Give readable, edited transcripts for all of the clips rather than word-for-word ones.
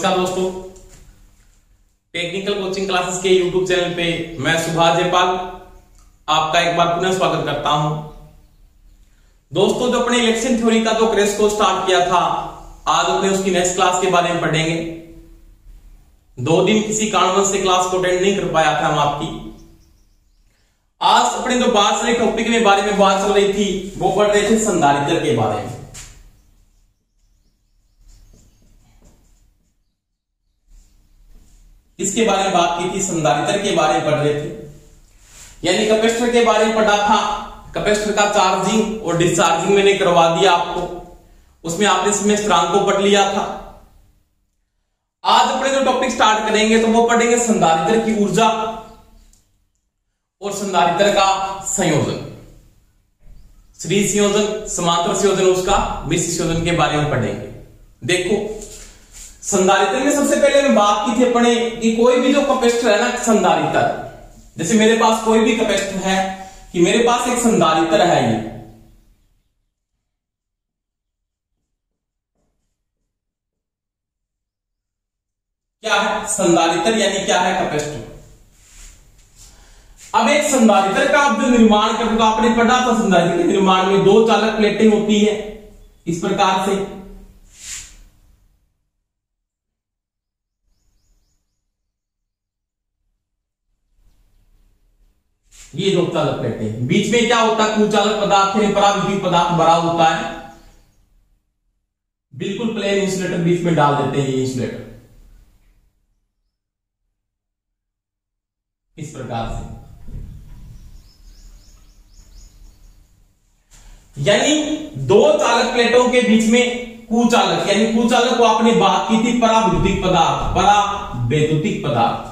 नमस्कार दोस्तों, technical coaching classes के यूट्यूब चैनल पे मैं सुभाष जयपाल आपका एक बार पुनः स्वागत करता हूं। दोस्तों, जो अपने इलेक्शन थ्योरी का जो क्रेज को स्टार्ट किया था, आज अपने उसकी नेक्स्ट क्लास के बारे में पढ़ेंगे। 2 दिन किसी कारणवश से क्लास को अटेंड नहीं कर पाया था हम आपकी। आज अपने जो बात चले टॉपिक में बारे में बात चल रही थी, वो पढ़ रहे थे संधारित्र के बारे में। इसके बारे में बात की थी, संधारित्र के बारे में पढ़ रहे थे, यानी कैपेसिटर के बारे में पढ़ा था। कैपेसिटर का चार्जिंग और डिस्चार्जिंग मैंने करवा दिया आपको, उसमें आपने इसमें स्थिरांक को पढ़ लिया था। आज अपने जो टॉपिक स्टार्ट करेंगे तो वो पढ़ेंगे संधारित्र की ऊर्जा और संधारित्र का संयोजन, श्री संयोजन, समांतर संयोजन, उसका मिश्र संयोजन के बारे में पढ़ेंगे। देखो, संधारित्र में सबसे पहले मैं बात की थी अपने कि कोई भी जो कैपेसिटर है ना, संधारित्र, जैसे मेरे पास कोई भी कैपेसिटर है कि मेरे पास एक संधारित्र है, ये क्या है? संधारित्र यानी क्या है? कैपेसिटर। अब एक संधारित्र का आप जो निर्माण करते हो, आपने पढ़ा था संधारित्र के निर्माण में 2 चालक प्लेटें होती है इस प्रकार से। ये 2 चालक प्लेटें, बीच में क्या होता है? कुचालक पदार्थ है, पराविद्युत पदार्थ भरा होता है। बिल्कुल प्लेन इंसुलेटर बीच में डाल देते हैं, ये इंसुलेटर इस प्रकार से। यानी 2 चालक प्लेटों के बीच में कुचालक, यानी कुचालक को आपने बात की थी परावैद्युतिक पदार्थ, परावैद्युतिक पदार्थ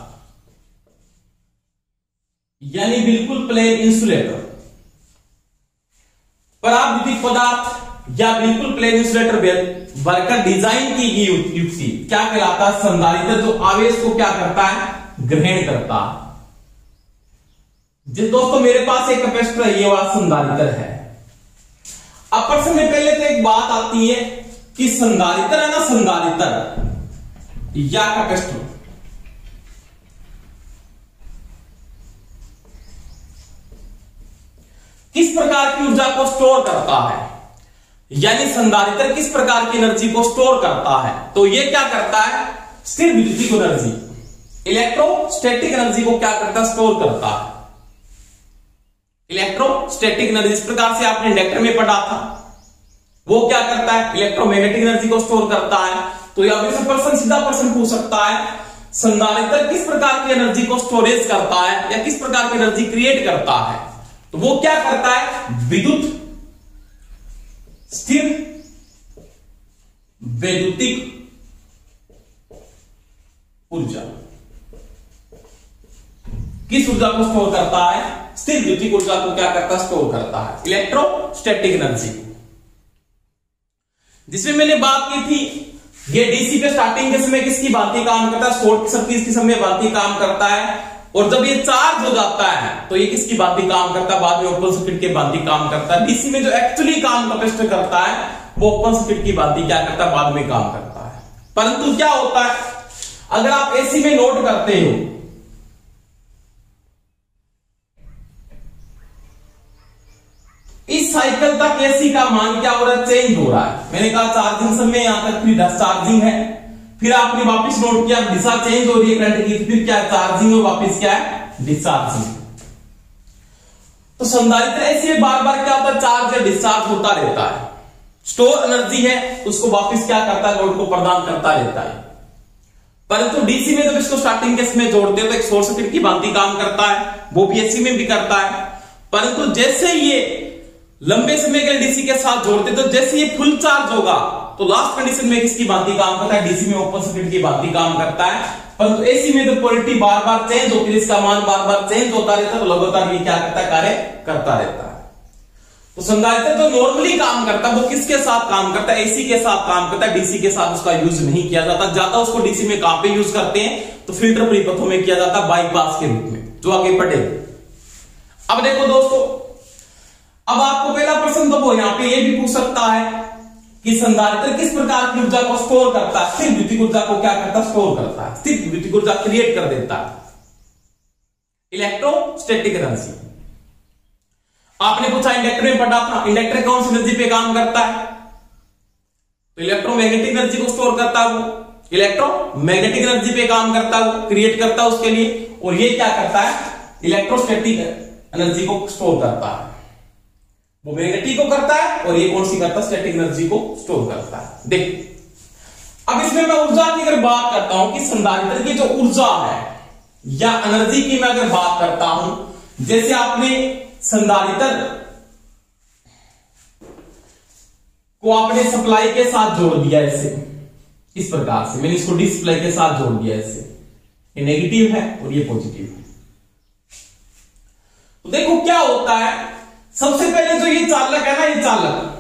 यानी बिल्कुल प्लेन इंसुलेटर। परावैद्युतिक पदार्थ या बिल्कुल प्लेन इंसुलेटर भरकर डिजाइन की गई युक्ति क्या कहलाता है? संधारित्र, जो आवेश को क्या करता है? ग्रहण करता है। जिस दोस्तों मेरे पास एक कैपेसिटर है, ये वाला संधारित्र है। अब प्रश्न में पहले तो एक बात आती है कि संधारित्र है ना, संधारित्र या कैपेसिटर, किस प्रकार की ऊर्जा को स्टोर करता है? यानी संधारित्र किस प्रकार की एनर्जी को स्टोर करता है? तो ये क्या करता है? स्थिर विद्युतीय एनर्जी, इलेक्ट्रोस्टैटिक एनर्जी को क्या करता है? स्टोर करता है। इलेक्ट्रोस्टैटिक एनर्जी इस प्रकार से आपने इंडक्टर में पढ़ा था, वो क्या करता है? इलेक्ट्रोमैग्नेटिक एनर्जी को स्टोर करता है। तो यहां से प्रश्न, सीधा प्रश्न पूछ सकता है, संधारित्र किस प्रकार की एनर्जी को स्टोरेज करता है या किस प्रकार की एनर्जी क्रिएट करता है? तो वो क्या करता है? विद्युत स्थिर वैद्युतिक ऊर्जा। किस ऊर्जा को स्टोर करता है? स्थिर वैद्युतिक ऊर्जा को क्या करता है? स्टोर करता है, इलेक्ट्रोस्टैटिक एनर्जी। जिसमें मैंने बात की थी, ये डीसी पे स्टार्टिंग के समय किसकी भांति काम करता है? शॉर्ट सर्किट की समय भांति काम करता है। और जब ये चार्ज हो जाता है तो ये किसकी भांति काम करता है? बाद में ओपन सर्किट के भांति काम करता है। डीसी में जो एक्चुअली काम कैपेसिटर करता है, वो ओपन सर्किट की भांति क्या करता है? बाद में काम करता है। परंतु क्या होता है, अगर आप एसी में नोट करते हो, इस साइकिल तक एसी का मान क्या हो रहा है? चेंज हो रहा है। मैंने कहा चार्जिंग समय यहां तक फिर डिस्चार्जिंग है, फिर आपने वापस नोट किया दिशा चेंज हो रही है करंट की, फिर क्या चार्जिंग और वापस क्या है? डिस्चार्जिंग। तो संधारित्र ऐसे बार बार क्या होता है? चार्ज या डिस्चार्ज होता रहता है। स्टोर एनर्जी है, उसको वापस क्या करता है? लोड को प्रदान करता रहता है। परंतु डीसी में जब इसको स्टार्टिंग के समय जोड़ते हो तो एक शॉर्ट सर्किट की भांति काम करता है, वो भी एसी में भी करता है। परंतु जैसे ये लंबे समय के लिए डीसी के साथ जोड़ते तो जैसे ये फुल चार्ज होगा तो लास्ट कंडीशन में किसकी भांति काम करता है? डीसी में ओपन सर्किट की भांति काम करता है। परंतु एसी में तो पोलैरिटी बार बार चेंज होती है, इसका मान बार बार चेंज होता रहता है, तो लगातार ये क्या करता है? कार्य करता रहता है। तो संधारित्र जो नॉर्मली काम करता है वो किसके साथ काम करता है? एसी के साथ काम करता है। डीसी के साथ उसका यूज नहीं किया जाता। ज्यादा उसको डीसी में कहां पे यूज करते हैं? तो फिल्टर परिपथों में किया जाता है, बाईपास के रूप में, जो आगे पढ़े। अब देखो दोस्तों, अब आपको पहला प्रश्न तो वो यहां पे ये भी पूछ सकता है कि संधारित्र किस प्रकार की ऊर्जा को स्टोर करता है, स्थिर विद्युत ऊर्जा को क्या करता है, स्टोर करता है, स्थिर विद्युत ऊर्जा क्रिएट कर देता है, इलेक्ट्रोस्टैटिक एनर्जी। आपने पूछा इंडक्टर में पढ़ा था, इंडक्टर कौन सी एनर्जी पे काम करता है, तो इलेक्ट्रोमैग्नेटिक एनर्जी को स्टोर करता है, वो इलेक्ट्रोमैग्नेटिक एनर्जी पे काम करता है, वो क्रिएट करता है उसके लिए। और ये क्या करता है, इलेक्ट्रोस्टैटिक एनर्जी को स्टोर करता है, वो मैग्नेटिक को करता है और ये कौन सी करता है, स्टैटिक एनर्जी को स्टोर करता है। देख अब इसमें मैं ऊर्जा की अगर बात करता हूं कि संधारित्र की जो ऊर्जा है या एनर्जी की मैं अगर बात करता हूं, जैसे आपने संधारित्र को आपने सप्लाई के साथ जोड़ दिया, ऐसे इस प्रकार से मैंने इसको डिस्प्ले के साथ जोड़ दिया, ऐसे ये नेगेटिव है और ये पॉजिटिव है। तो देखो क्या होता है, सबसे पहले जो ये चालक है ना, ये चालक,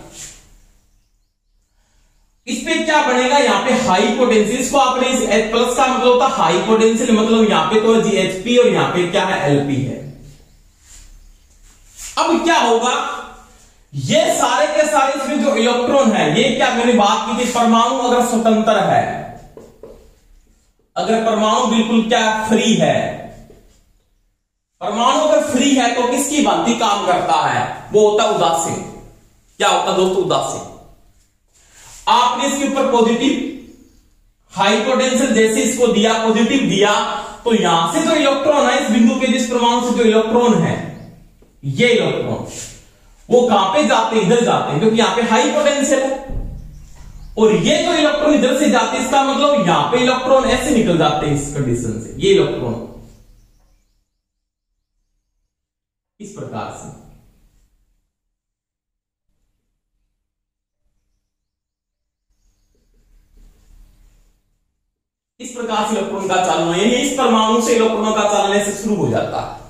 इस पे क्या बनेगा, यहां पे हाई पोटेंशियल, इसको आपने इस H प्लस का मतलब होता है हाई पोटेंशियल, मतलब यहां पे तो GHP और यहां पे क्या है, LP है। अब क्या होगा, ये सारे के सारे इसमें जो इलेक्ट्रॉन है, ये क्या मैंने बात की थी, परमाणु अगर स्वतंत्र है, अगर परमाणु बिल्कुल क्या फ्री है, परमाणु अगर फ्री है तो किसकी भांति काम करता है, वो होता उदासीन। क्या होता दोस्तों, उदासीन। आपने इसके ऊपर पॉजिटिव हाई पोटेंशियल जैसे इसको दिया, पॉजिटिव दिया, तो यहां से जो इलेक्ट्रॉन है, इस बिंदु के जिस परमाणु से जो इलेक्ट्रॉन है, ये इलेक्ट्रॉन वो कहां पे जाते हैं, इधर जाते हैं, क्योंकि यहां पे हाई पोटेंशियल है। और ये जो इलेक्ट्रॉन इधर से जाते हैं, इसका मतलब यहां पे इलेक्ट्रॉन ऐसे निकल जाते हैं इस कंडीशन से, ये इलेक्ट्रॉन इस प्रकार से। इस प्रकार से इलेक्ट्रॉन का चालन है, यानी इस परमाणु से इलेक्ट्रॉनों का चालन ऐसे शुरू हो जाता है।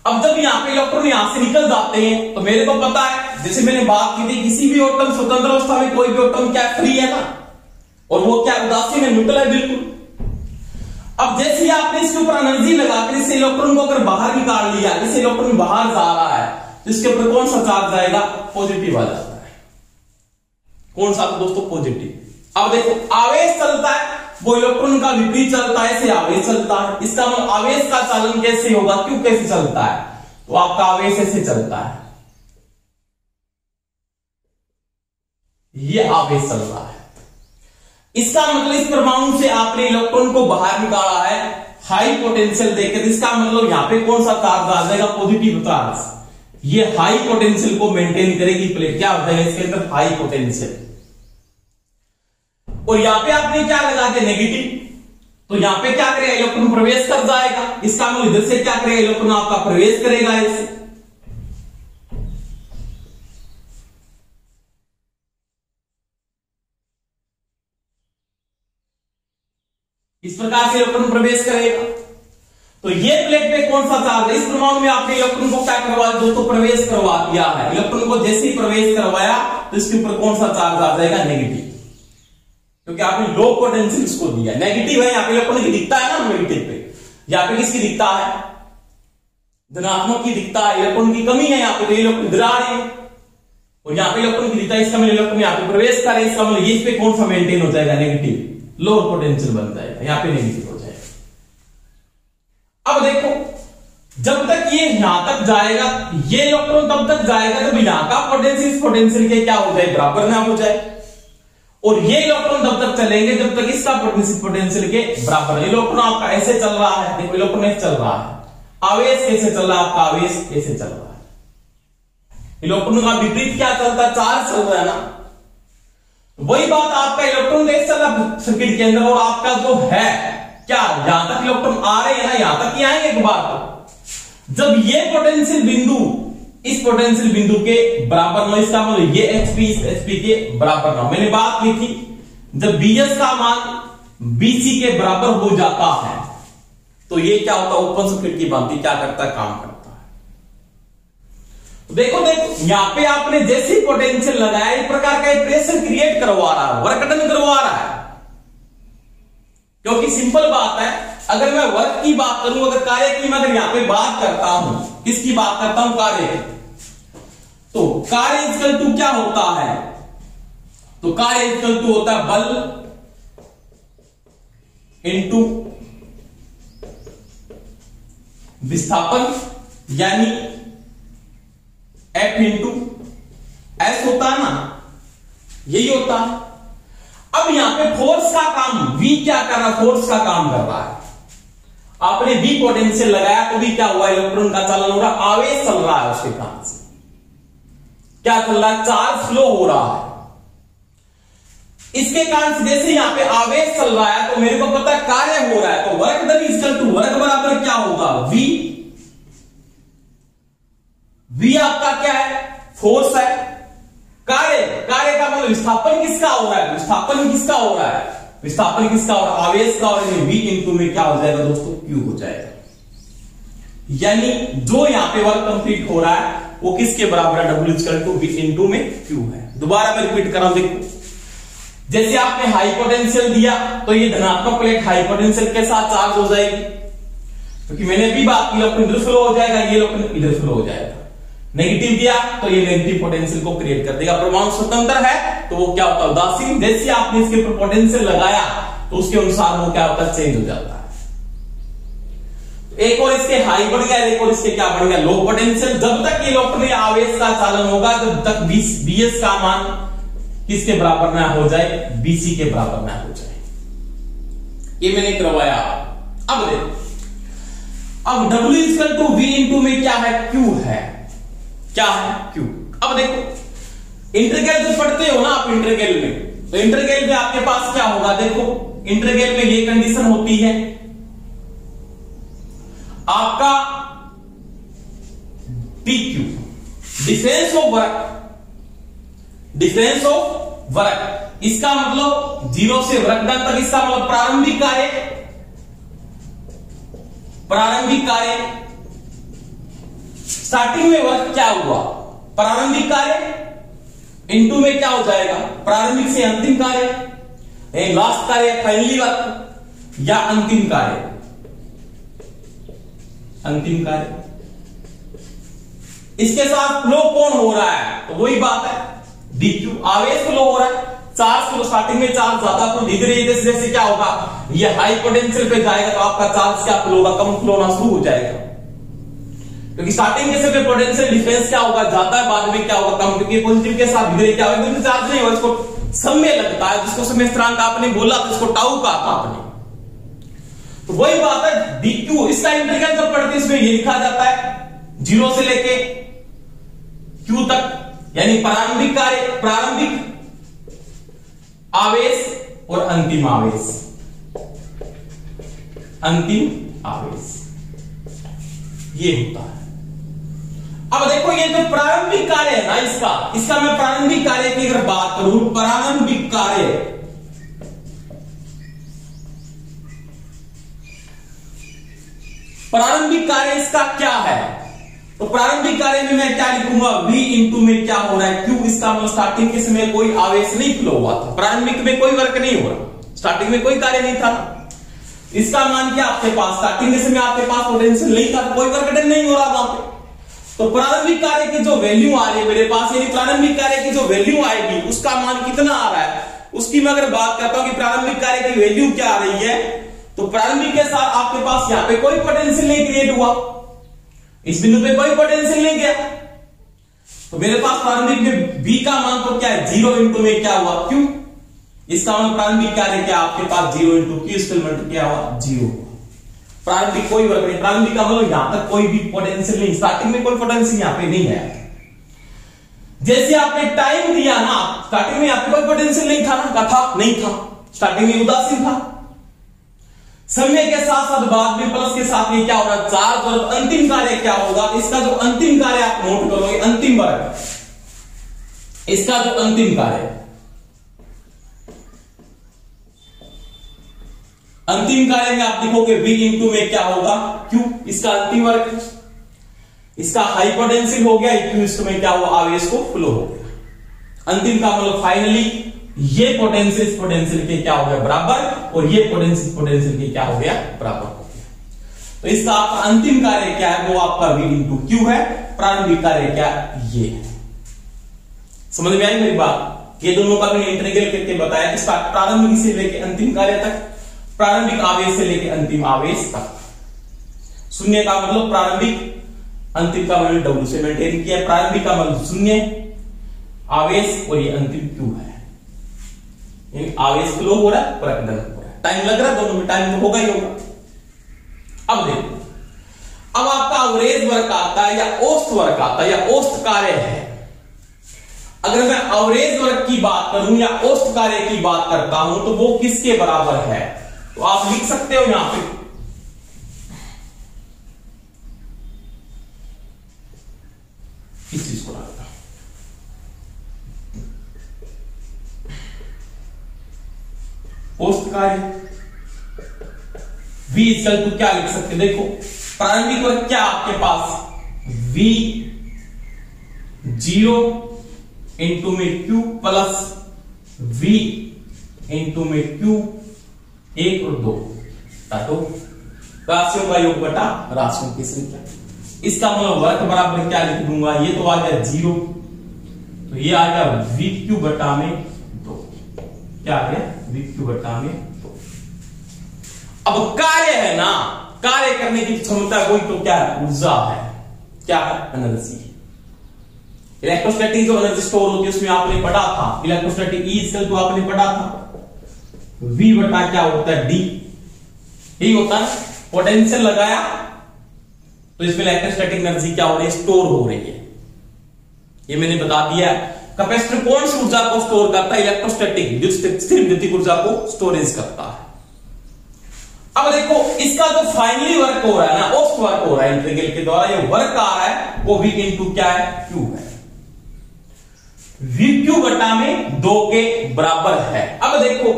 अब जब यहां पे इलेक्ट्रॉन यहां से निकल जाते हैं, तो मेरे को पता है, जैसे मैंने बात की थी, किसी भी एटम स्वतंत्र अवस्था में कोई भी एटम क्या फ्री है ना, और वो क्या उदासीन है, न्यूट्रल है बिल्कुल। अब जैसे ही आपने इसके ऊपर एनर्जी लगाकर इस इलेक्ट्रॉन को अगर बाहर निकाल लिया, इस इलेक्ट्रॉन बाहर जा रहा है, तो इसके ऊपर कौन सा चार्ज आएगा, पॉजिटिव आ जाता है। कौन सा दोस्तों, पॉजिटिव। अब देखो आवेश चलता है, वो इलेक्ट्रॉन का विपरीत चलता है, ऐसे आवेश चलता है। इसका मतलब आवेश का चालन कैसे होगा, क्यों कैसे चलता है, तो आपका आवेश ऐसे चलता है, ये आवेश चल रहा है। इसका मतलब इस परमाणु से आपने इलेक्ट्रॉन को बाहर निकाला है हाई पोटेंशियल देकर, इसका मतलब यहां पे कौन सा चार्ज आ जाएगा, पॉजिटिव चार्ज। ये हाई पोटेंशियल को मेंटेन करेगी प्लेट, क्या होता है इसके अंदर, हाई पोटेंशियल। और यहां पे आपने क्या लगा दिया, नेगेटिव, तो यहां पे क्या करेगा, इलेक्ट्रॉन प्रवेश कर जाएगा, इसका मतलब इधर से क्या करेगा, इलेक्ट्रॉन आपका प्रवेश करेगा ऐसे। इस प्रकार से इलेक्ट्रॉन प्रवेश करेगा। तो ये प्लेट पे कौन सा चार्ज है, इस परमाणु में आपने इलेक्ट्रॉन को क्या करवा दिया दोस्तों, प्रवेश करवा दिया है। इलेक्ट्रॉन को जैसे ही प्रवेश करवाया, तो इसके ऊपर कौन सा चार्ज आ जाएगा, नेगेटिव, क्योंकि आपने लो पोटेंशियल इसको दिया, नेगेटिव है। यहां पे इलेक्ट्रॉन की दिखता है ना नेगेटिव पे, यहां पे किसकी दिखता है, धनात्मक की दिखता है, इलेक्ट्रॉन की कमी है यहां पे, तो इलेक्ट्रॉन इधर आ रही है, और यहां पे इलेक्ट्रॉन की दिखता है, इसका मतलब इलेक्ट्रॉन यहां पे प्रवेश करे, इसका मतलब ये इस पे कौन सा मेंटेन हो जाएगा, नेगेटिव, लोअर पोटेंशियल बन जाएगा, यहां पे नेगेटिव हो जाएगा। अब देखो जब तक ये यहां तक जाएगा, ये इलेक्ट्रॉन तब तक जाएगा जब यहां का पोटेंशियल इस पोटेंशियल के क्या हो जाए, बराबर ना हो जाए। और ये इलेक्ट्रॉन तब तक चलेंगे जब तक इसका पोटेंशियल के बराबर। इलेक्ट्रॉन आपका ऐसे चल रहा है, देखो इलेक्ट्रॉन ऐसे चल रहा है, आवेश कैसे चल रहा है आपका, आवेश कैसे चल रहा है। इलेक्ट्रॉन का विपरीत क्या चलता है, चार्ज चल रहा है ना। वही बात आपका इलेक्ट्रॉन कैसे चल रहा है सर्किट के अंदर, और आपका जो है क्या, यहां तक इलेक्ट्रॉन आ रहे हैं ना, यहां तक ही आएंगे एक बार। जब ये पोटेंशियल बिंदु इस पोटेंशियल बिंदु के बराबर ना, इसका मतलब ये HP इस HP के बराबर ना। मैंने बात की थी, जब BS का मान BC के बराबर हो जाता है, तो ये क्या होता है, ओपन सर्किट की भांति क्या करता है, काम करता है। देखो यहां पे आपने जैसी पोटेंशियल लगाया, एक प्रकार का प्रेशर क्रिएट करवा रहा है, वर्क डन करवा रहा है। क्योंकि सिंपल बात है, अगर मैं वर्क की बात करूं, अगर कार्य की मैं अगर यहां पे बात करता हूं, किसकी बात करता हूं, कार्य की, तो कार्य इक्वल टू क्या होता है, तो कार्य इक्वल टू होता है बल इंटू विस्थापन, यानी F इंटू S होता है ना, यही होता है। अब यहां पे फोर्स का काम, V क्या कर रहा है, फोर्स का काम कर रहा है। आपने V पोटेंशियल लगाया तो भी क्या हुआ, इलेक्ट्रॉन का चालन हो रहा, आवेश चल रहा है उसके कारण से। क्या चल रहा है, चार्ज फ्लो हो रहा है। इसके कारण से जैसे यहां पे आवेश चल रहा है तो मेरे को पता है कार्य हो रहा है, तो work done equal to work बराबर क्या होगा, V आपका क्या है, फोर्स है। कार्य का मतलब विस्थापन किसका हो रहा है, विस्थापन किसका हो रहा है, विस्थापन किसका हो रहा है, आवेश का, और V इंटू में क्या हो जाएगा दोस्तों, Q हो जाएगा। यानी जो यहां पे वर्क कंप्लीट हो रहा है वो किसके बराबर है, W equal to V into में Q है। दोबारा मैं रिपीट कर रहा हूं, देखो जैसे आपने हाई पोटेंशियल दिया तो ये धनात्मक प्लेट हाई पोटेंशियल के साथ चार्ज हो जाएगी, क्योंकि मैंने भी बात की, इलेक्ट्रॉन इधर फ्लो हो जाएगा, ये इलेक्ट्रॉन इधर फ्लो हो जाएगा। नेगेटिव दिया तो ये नेगेटिव पोटेंशियल को क्रिएट कर देगा। परमाणु स्वतंत्र है तो वो क्या होता है, उदासीन। जैसे आपने इसके ऊपर पोटेंशियल लगाया तो उसके अनुसार वो क्या होता है, चेंज हो जाता है। एक और इसके हाई बढ़ गया, एक और इसके क्या बढ़ गया, लो पोटेंशियल। जब तक ये इलेक्ट्रॉन आवेश का चालन होगा जब तक BS का मान किसके बराबर ना हो जाए, BC के बराबर ना हो जाए। ये मैंने करवाया। अब देखो, अब W equal to V into में क्या है, Q है। क्या है, Q। अब देखो इंटीग्रल जो पढ़ते हो ना आप इंटीग्रल में, तो इंटीग्रल में आपके पास क्या होगा, देखो इंटीग्रल में ये कंडीशन होती है आपका DQ, difference of work, difference of work. इसका मतलब 0 से वर्क डन तक, इसका मतलब प्रारंभिक कार्य, प्रारंभिक कार्य। स्टार्टिंग में वर्क क्या हुआ, प्रारंभिक कार्य इनटू में क्या हो जाएगा, प्रारंभिक से अंतिम कार्य, लास्ट कार्य, फाइनली वर्क, या अंतिम कार्य, अंतिम कार्य। इसके साथ फ्लो कौन हो रहा है, तो वही बात है DQ, आवेश फ्लो हो रहा है। चार्ज फ्लो, स्टार्टिंग में चार्ज ज्यादा फ्लो, धीरे धीरे जैसे क्या होगा, ये हाई पोटेंशियल पे जाएगा तो आपका चार्ज क्या फ्लो होगा, कम फ्लो होना शुरू हो जाएगा। क्योंकि स्टार्टिंग के समय पोटेंशियल डिफरेंस क्या होगा, ज्यादा है, बाद में क्या होगा, कम। क्योंकि पॉजिटिव के साथ धीरे क्या होगा, क्योंकि चार्ज नहीं होगा, इसको समय लगता है, जिसको समय स्थिरांक आपने बोला तो इसको टाउ कहा था आपने। तो वही बात है DQ। इसका इंटीग्रल जब पढ़ते हैं इसमें ये लिखा जाता है 0 से लेके Q तक, यानी प्रारंभिक कार्य, प्रारंभिक आवेश और अंतिम आवेश, अंतिम आवेश, ये होता है। अब देखो ये जो प्रारंभिक कार्य है ना, इसका मैं प्रारंभिक कार्य की अगर बात करूं, प्रारंभिक कार्य, प्रारंभिक कार्य इसका क्या है, तो प्रारंभिक कार्य में मैं क्या लिखूंगा, V इंटू में क्या हो रहा है, Q। इसका मतलब स्टार्टिंग के समय कोई आवेश नहीं फ्लो हुआ था, प्रारंभिक में कोई वर्क नहीं हो रहा, स्टार्टिंग में कोई कार्य नहीं था। इसका मान क्या आपके पास, स्टार्टिंग के समय आपके पास पोटेंशियल नहीं था, कोई वर्क डन नहीं हो रहा वहां पे। तो प्रारंभिक कार्य की जो वैल्यू आ रही है मेरे पास, यानी प्रारंभिक कार्य की जो वैल्यू आएगी उसका मान कितना आ रहा है, उसकी मैं अगर बात करता हूं कि प्रारंभिक कार्य की वैल्यू क्या आ रही है, तो प्रारंभिक के साथ आपके पास यहां पे कोई पोटेंशियल नहीं क्रिएट हुआ, इस बिंदु पे कोई पोटेंशियल नहीं गया, तो मेरे पास प्रारंभिक में V का मान तो क्या है, 0 इंटू में क्या हुआ, Q। इसका मतलब प्रारंभिक कार्य क्या आपके पास 0 इंटू Q, इसका क्या हुआ, 0। प्रारंभिक कोई वर्क नहीं, प्रारंभिक का मतलब यहां तक कोई भी पोटेंशियल नहीं, स्टार्टिंग में कोई पोटेंशियल यहां पे नहीं है। जैसे आपने टाइम दिया ना, स्टार्टिंग में आपके कोई पोटेंशियल नहीं था ना, था नहीं था, स्टार्टिंग में उदासीन था। समय के साथ साथ बाद में प्लस के साथ ये क्या होगा, चार्ज, और अंतिम कार्य क्या होगा, इसका जो अंतिम कार्य आप नोट करो, ये अंतिम वर्ग, इसका जो अंतिम कार्य, अंतिम कार्य में आप लिखोगे V इंटू में क्या होगा, Q। इसका अंतिम वर्ग, इसका हाई पोटेंशियल हो गया, Q इसको में क्या हुआ, आवेश को फ्लो हो गया। अंतिम का मतलब फाइनली ये पोटेंशियल इस पोटेंशियल के क्या हो गया, बराबर, और ये पोटेंशियल के क्या हो गया, बराबर हो गया। तो इसका आपका अंतिम कार्य क्या है, वो आपका V इंटू Q है। प्रारंभिक कार्य क्या, ये है। समझ में आई मेरी बात। ये दोनों का मैंने इंटीग्रल करके बताया। इसका प्रारंभिक से लेकर अंतिम कार्य तक, प्रारंभिक आवेश से लेकर अंतिम आवेश तक। शून्य का मतलब प्रारंभिक, अंतिम का मतलब डब्ल्यू से मेंटेन किया। प्रारंभिक का मतलब शून्य आवेश और ये अंतिम क्यू है, यानी आवेश फ्लो हो रहा है, प्रकंडन हो रहा है। टाइम लग रहा है, दोनों में टाइम तो होगा ही होगा। अब देखो, अब आपका अवरेज वर्क आता है या औसत वर्क आता है या औसत कार्य है। अगर मैं अवरेज वर्क की बात करूं या औसत कार्य की बात करता हूं तो वो किसके बराबर है? तो आप लिख सकते हो यहां पे इस चीज को डालता औसत कार्य V इक्वल टू क्या लिख सकते? देखो प्रारंभिक वर्क क्या आपके पास V 0 इंटू में Q प्लस V इंटू में Q 1 और 2 काटो, राशियों का योग बटा राशियों की संख्या। इसका मतलब वर्क बराबर क्या लिख दूंगा? ये तो आ गया 0, तो ये आ गया VQ बटा में 2। क्या आ गया? VQ बटा में 2। अब कार्य है ना, कार्य करने की क्षमता कोई तो क्या है? ऊर्जा है। क्या है? एनर्जी। इलेक्ट्रोस्टैटिक जो एनर्जी स्टोर होती है उसमें आपने पढ़ा था, इलेक्ट्रोस्टैटिक ई इक्वल टू आपने पढ़ा था V बटा क्या होता है? D। यही होता है। पोटेंशियल लगाया तो इसमें इलेक्ट्रोस्टैटिक एनर्जी क्या हो रही है? स्टोर हो रही है। ये मैंने बता दिया। कैपेसिटर कौन सी ऊर्जा को स्टोर करता है? इलेक्ट्रोस्टैटिक, स्थिर विद्युत ऊर्जा को स्टोरेज करता है। अब देखो इसका जो फाइनली वर्क हो रहा है ना, औसत वर्क हो रहा है इंटीग्रल के द्वारा, ये वर्क आ रहा है वो V इंटू क्या है? Q है। VQ बटा में 2 के बराबर है। अब देखो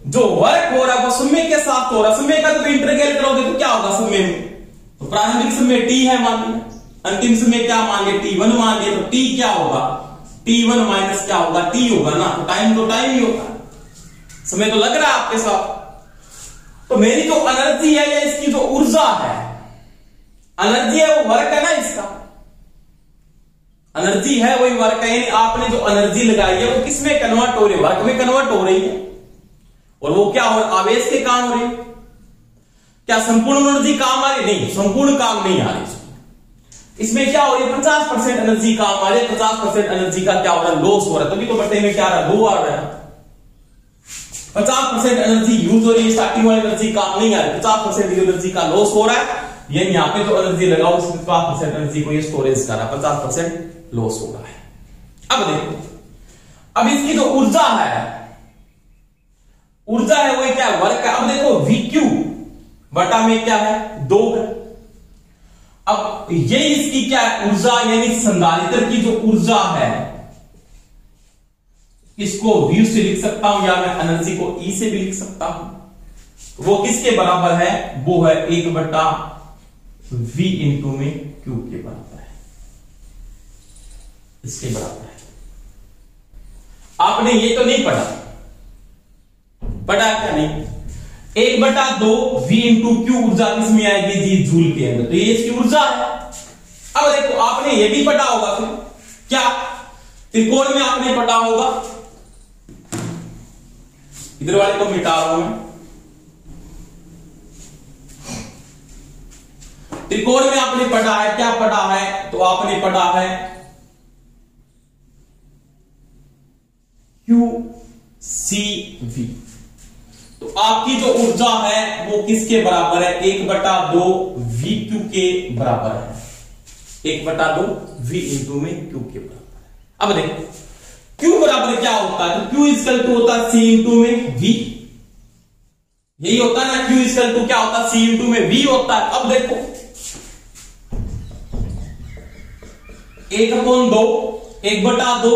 जो वर्क हो रहा है वो समय के साथ हो रहा है। समय का जब इंटीग्रल करोगे तो क्या होगा? समय में तो प्रारंभिक समय T है मान लिया, अंतिम समय क्या मान लिया? T1 मान लिया, तो T क्या होगा? T1 माइनस क्या होगा? T होगा ना। तो टाइम ही होगा, समय तो लग रहा है आपके साथ। तो मेरी जो एनर्जी है या इसकी जो ऊर्जा है, एनर्जी है वो वर्क है ना, इसका एनर्जी है वही वर्क है। यानी आपने जो एनर्जी लगाई है वो किसमें कन्वर्ट हो रही है? वर्क में कन्वर्ट हो रही है। और वो क्या हो रहा है? आवेश के काम हो रही है। क्या संपूर्ण एनर्जी काम आ रही? नहीं, संपूर्ण काम नहीं आ रही। इसमें क्या हो रही है? 50% एनर्जी काम आ रही है। 50% एनर्जी का क्या हो रहा है? लॉस हो रहा है। तभी तो बटे में क्या आ रहा है? 2 आ रहा है। 50% एनर्जी यूज हो रही है, स्टार्टिंग वाली एनर्जी काम नहीं आ रही। 50% एनर्जी का लॉस हो रहा है। यानी यहां पे जो एनर्जी लगाओ उसमें 50% एनर्जी को ये स्टोरेज कर रहा है, 50% लॉस हो रहा है। अब देखो, अब इसकी जो ऊर्जा है वही क्या? वर्क है। अब देखो VQ बटा में क्या है? 2 है। अब ये इसकी क्या है? ऊर्जा, यानी संधारित्र की जो ऊर्जा है इसको V से लिख सकता हूं या मैं एनर्जी को E से भी लिख सकता हूं। वो किसके बराबर है? वो है 1 बटा V इंटू में Q के बराबर है, इसके बराबर है। आपने ये तो नहीं पढ़ा क्या? नहीं। 1 बटा 2 V इंटू Q ऊर्जा किसमें आएगी जी? जूल के अंदर। तो ये इसकी ऊर्जा है। अब देखो आपने ये भी पढ़ा होगा, फिर क्या त्रिकोण में आपने पढ़ा होगा, इधर वाले को मिटा रहा हूं मैं। त्रिकोण में आपने पढ़ा है, क्या पढ़ा है? तो आपने पढ़ा है QCV। तो आपकी जो ऊर्जा है वो किसके बराबर है? 1 बटा 2 VQ के बराबर है। 1 बटा 2 V इंटू में Q के बराबर है। अब देखो Q बराबर क्या होता है? तो Q इक्वल टू होता है C इंटू में V। यही होता है ना, Q इक्वल टू क्या होता है? C इंटू में V होता है। अब देखो 1 बटा 2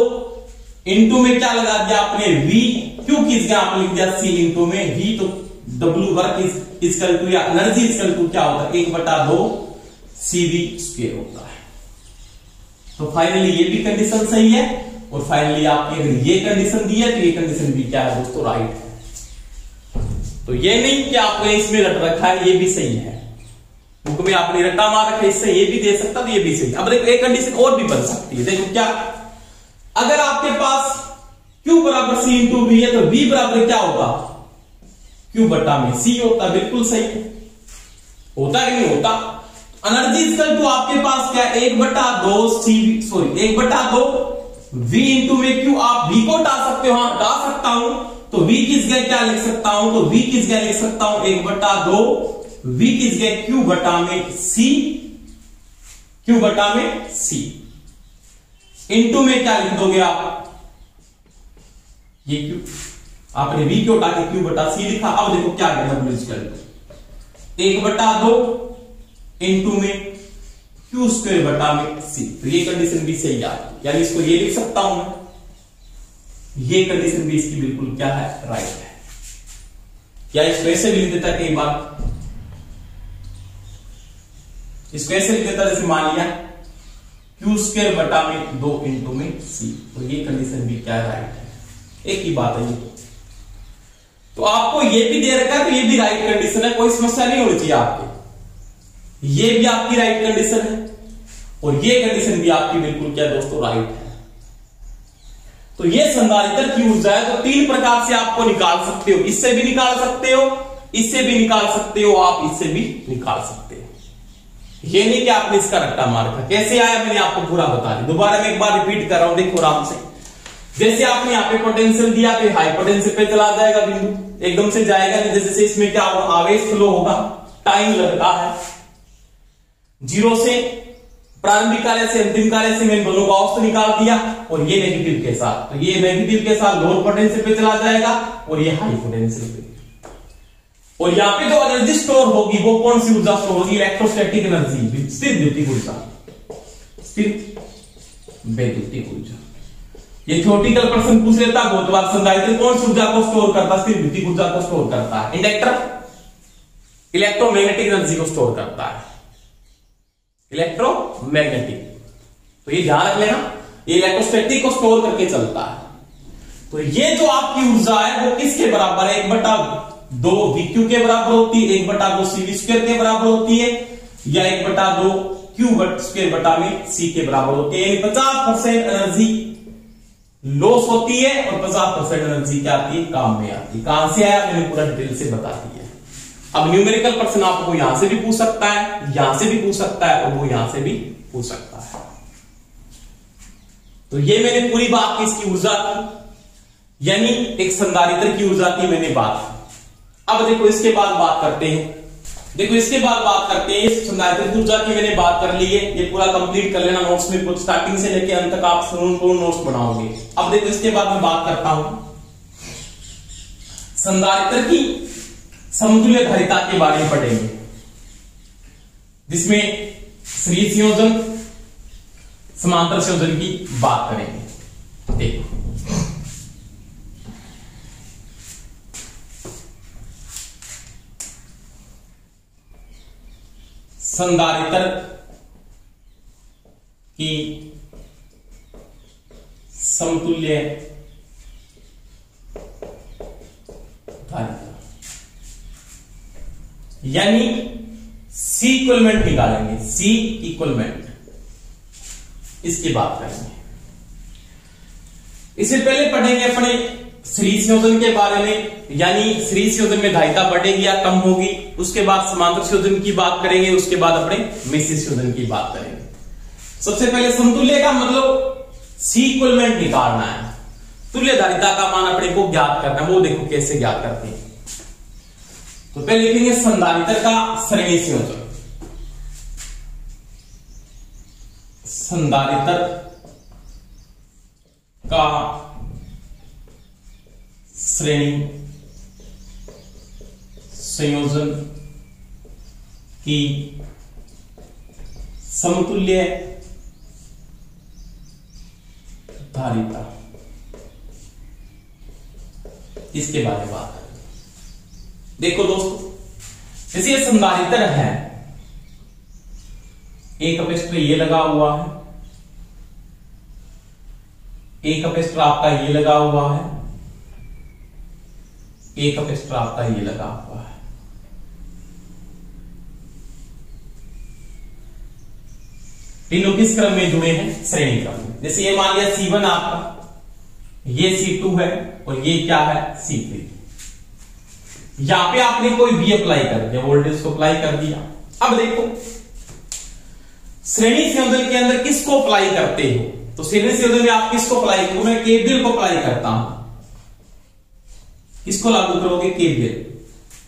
इंटू में क्या लगा दिया आपने? V। Q किस जगह आपने लिख दिया? C इंटू में V। तो W वर्क इक्वल टू या एनर्जी इक्वल टू क्या होता है? 1 बटा 2 CV स्क्वायर होता है। तो फाइनली ये भी कंडीशन सही है, और फाइनली आपकी अगर ये कंडीशन दी है तो ये कंडीशन भी क्या है दोस्तों? राइट है। तो ये नहीं कि आपने इसमें रट रखा है, ये भी सही है। बुक में आपने रट्टा मार रखा है, इससे ये भी दे सकता, तो ये भी सही। अब देखो एक कंडीशन और भी बन सकती है। देखो क्या, अगर आपके पास Q बराबर C इंटू V है, तो V बराबर क्या होगा, Q बटा में C होता। बिल्कुल सही है, होता कि नहीं होता। एनर्जी इक्वल टू आपके पास क्या है, 1/2 V इंटू में Q। आप V को हटा सकते हो, हाँ हटा सकता हूं, तो V किस जगह क्या लिख सकता हूं, तो V किस जगह लिख सकता हूं 1/2 V किस जगह Q बटा में C, Q बटा में C इंटू में क्या लिख दोगे आप, ये Q, आपने V को हटा के Q बटा C लिखा। अब देखो क्या करना, 1/2 इंटू में Q स्क्वायर बटा में C, तो ये कंडीशन भी सही आ गई, यानी इसको ये लिख सकता हूं मैं, ये कंडीशन भी इसकी बिल्कुल क्या है, राइट है। क्या इसको ऐसे भी लिख देता कई बार, इसको ऐसे लिख देता, जैसे मान लिया Q स्क्वायर बटा में 2 इंटू में C, तो ये कंडीशन भी क्या है, राइट है। एक ही बात है ये, तो आपको ये भी दे रखा है, तो ये भी राइट कंडीशन है, कोई समस्या नहीं होनी चाहिए आपके, ये भी आपकी राइट कंडीशन है और ये कंडीशन भी आपकी बिल्कुल क्या दोस्तों, राइट है। तो ये संधारित्र की ऊर्जा है, तो 3 प्रकार से आपको निकाल सकते हो, इससे भी निकाल सकते हो, इससे भी निकाल सकते हो, आप इससे भी निकाल सकते हो। ये नहीं कि आपने इसका रट्टा मार रखा, कैसे आया मैंने आपको पूरा बता दिया। दोबारा मैं एक बार रिपीट कर रहा हूं, देखो आराम से। जैसे आपने यहाँ पे पोटेंशियल दिया, तो हाई पोटेंशियल पे चला जाएगा बिंदु, एकदम से जाएगा नहीं। जैसे इसमें क्या होगा, आवेश फ्लो होगा, टाइम लगता है, 0 से प्रारंभिक कार्य से अंतिम कार्य से मैंने दोनों का औसत निकाल दिया, और ये नेगेटिव के साथ, तो ये नेगेटिव के साथ लोअर पोटेंशियल पे चला जाएगा और ये हाई पोटेंशियल पे। और यहाँ पे जो एनर्जी स्टोर होगी वो कौन सी ऊर्जा स्टोर होगी, इलेक्ट्रोस्टैटिक एनर्जी, स्थिर विद्युतीय ऊर्जा, स्थिर वैद्युतिक ऊर्जा। ये थ्योरेटिकल प्रश्न पूछ लेता बहुत बार, संधारित्र कौन सी ऊर्जा को स्टोर करता है, स्थिर विद्युतीय ऊर्जा को स्टोर करता है। इंडक्टर इलेक्ट्रोमैग्नेटिक एनर्जी को स्टोर करता है, इलेक्ट्रोमैग्नेटिक, तो ये ध्यान रख लेना, ये इलेक्ट्रोस्टैटिक को स्टोर करके चलता है। तो ये जो आपकी ऊर्जा है वो किसके बराबर है, 1/2 VQ के बराबर होती है, 1/2 CV स्क्वायर के बराबर होती है, या 1/2 Q स्क्वायर बटा में C के बराबर होती है। 50% एनर्जी लॉस होती है और 50% एनर्जी क्या आती है, काम में आती है। कहां से आया मैंने पूरा डिटेल से बता दिया। अब न्यूमेरिकल प्रश्न आपको यहां से भी पूछ सकता है, यहां से भी पूछ सकता है, और वो यहां से भी पूछ सकता है। तो ये मैंने पूरी बात की इसकी ऊर्जा की, यानी एक संधारित्र की ऊर्जा की मैंने बात की। अब देखो इसके बाद बात करते हैं, देखो इसके बाद बात करते हैं संधारित्र की ऊर्जा की मैंने बात कर ली है, ये पूरा कंप्लीट कर लेना नोट्स में, कुछ स्टार्टिंग से लेके अंत तक आप नोट्स बनाओगे। अब देखो इसके बाद मैं बात करता हूं संधारित्र की समतुल्य धारिता के बारे में पढ़ेंगे, जिसमें श्रेणी संयोजन समांतर संयोजन की बात करेंगे। देखो संधारित्र की समतुल्य धारिता, यानी C इक्वलमेंट निकालेंगे, C इक्वलमेंट, इसकी बात करेंगे। इससे पहले पढ़ेंगे अपने श्रेणी संयोजन के बारे में, यानी श्रेणी संयोजन में धारिता बढ़ेगी या कम होगी। उसके बाद समांतर संयोजन की बात करेंगे, उसके बाद अपने मिश्रित संयोजन की बात करेंगे। सबसे पहले समतुल्य का मतलब C इक्वलमेंट निकालना है, तुल्य धारिता का मान अपने को ज्ञात करना है। वो देखो कैसे ज्ञात करते हैं, तो पहले लिखेंगे संधारित्र का श्रेणी संयोजन, संधारित्र का श्रेणी संयोजन की समतुल्य धारिता, इसके बारे में बात करें। देखो दोस्तों, जैसे ये संधारित्र है, एक कैपेसिटर ये लगा हुआ है, एक कैपेसिटर आपका ये लगा हुआ है, एक कैपेसिटर आपका ये लगा हुआ है। तीनों किस क्रम में जुड़े हैं, श्रेणी क्रम में। जैसे ये मान लिया C1 आपका, ये C2 है और ये क्या है C3। यहां पे आपने कोई भी अप्लाई कर दिया, वोल्टेज को अप्लाई कर दिया। अब देखो श्रेणी संयोजन के अंदर किसको अप्लाई करते हो, तो श्रेणी संयोजन में आप किसको अप्लाई करो, मैं केवीएल को अप्लाई करता हूं। किसको लागू करोगे, केवीएल।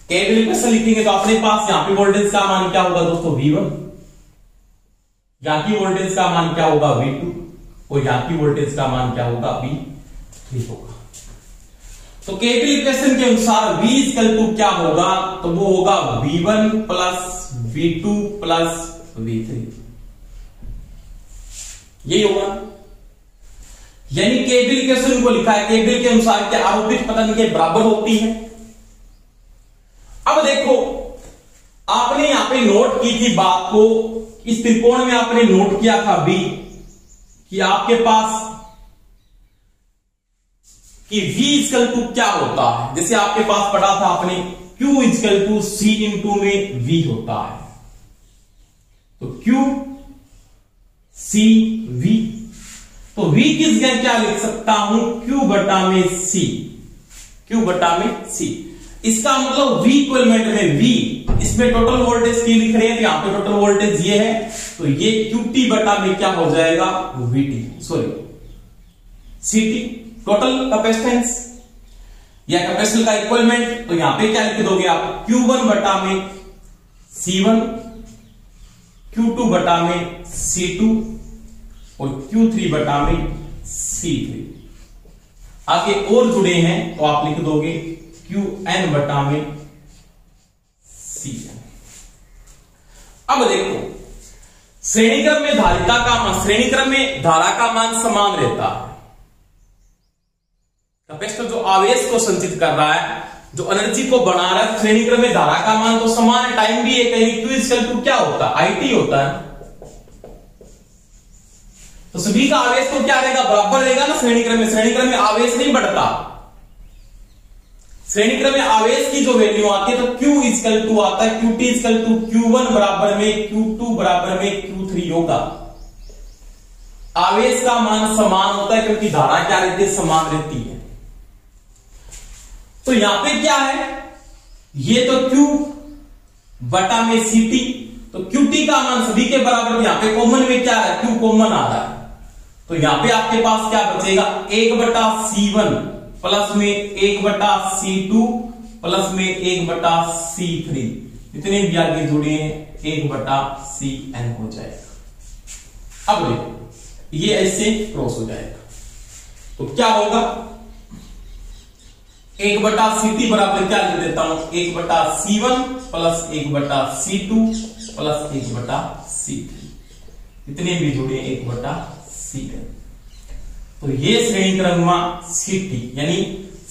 केवीएल कैसे लिखेंगे, तो अपने पास यहां पे वोल्टेज का मान क्या होगा दोस्तों V1, यहां की वोल्टेज का मान क्या होगा V2 और यहां की वोल्टेज का मान क्या होगा V3 होगा। तो केवीएल इक्वेशन के अनुसार V इक्वल टू क्या होगा, तो वो होगा V1 plus V2 plus V3, यही होगा। यानी केवीएल इक्वेशन को लिखा है, केवीएल के अनुसार क्या आरोपित पतन के बराबर होती है। अब देखो आपने यहां पे नोट की थी बात को, इस त्रिकोण में आपने नोट किया था B कि आपके पास कि V इक्वल टू क्या होता है, जैसे आपके पास पढ़ा था आपने Q equal to C into में V होता है, तो Q C V, तो V की जगह क्या लिख सकता हूं, Q बटा में C, Q बटा में C। इसका मतलब V इक्विवेलेंट में V, इसमें टोटल वोल्टेज की लिख रहे हैं, तो यहां पे टोटल वोल्टेज ये है, तो ये QT बटा में क्या हो जाएगा VT, sorry CT, total capacitance या कैपेसिटर का इक्विवेलेंट। तो यहां पे क्या लिख दोगे आप, Q1 बटा में C1, Q2 बटा में C2 और Q3 बटा में C3। आगे और जुड़े हैं तो आप लिख दोगे Qn बटा में Cn। अब देखो श्रेणीक्रम में धारिता का मान, श्रेणीक्रम में धारा का मान समान रहता है। कैपेसिटर जो आवेश को संचित कर रहा है, जो एनर्जी को बना रहा है, श्रेणीक्रम में धारा का मान तो समान है, टाइम भी एक है। Q इक्वल टू क्या होता है, IT होता है, तो सभी का आवेश तो क्या रहेगा, बराबर रहेगा ना। श्रेणीक्रम में आवेश नहीं बढ़ता, श्रेणीक्रम में आवेश की जो वैल्यू आती है तो Q इक्वल टू आता है, QT इक्वल टू Q1 बराबर में Q2 बराबर में Q3 होगा। आवेश का मान समान होता है क्योंकि धारा क्या रहती है, समान रहती है। तो यहां पे क्या है, ये तो Q बटा में CT, तो QT का मान सभी के बराबर, तो यहां पे कॉमन में क्या है, Q कॉमन आ रहा है, तो यहां पे आपके पास क्या बचेगा, 1 बटा C1 प्लस में 1 बटा C2 प्लस में 1 बटा C3, इतने भी आगे जुड़े हैं 1 बटा Cn हो जाएगा। अब देखो ये ऐसे क्रॉस हो जाएगा, तो क्या होगा, 1 बटा CT बराबर क्या लिख देता हूं, 1 बटा C1 प्लस 1 बटा C2 प्लस 1 बटा C3, इतने भी जुड़े 1 बटा Cn। तो ये श्रेणी क्रम में CT यानी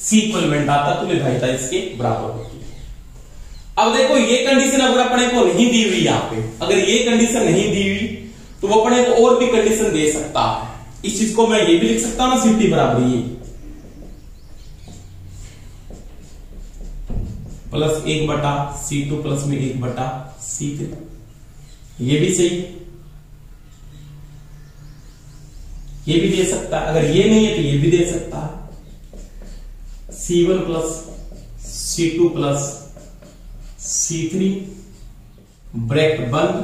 C इक्विवेलेंट आता, तुल्यधारिता इसके बराबर होती है। अब देखो ये कंडीशन अगर अपने को नहीं दी हुई, यहां पे अगर ये कंडीशन नहीं दी हुई तो वो अपने को और भी कंडीशन दे सकता है। इस चीज को मैं ये भी लिख सकता हूं ना, CT बराबर ये प्लस 1 बटा C2 प्लस में 1 बटा C3, ये भी सही, ये भी दे सकता है। अगर ये नहीं है तो ये भी दे सकता है, C1 plus C2 plus C3 bracket बंद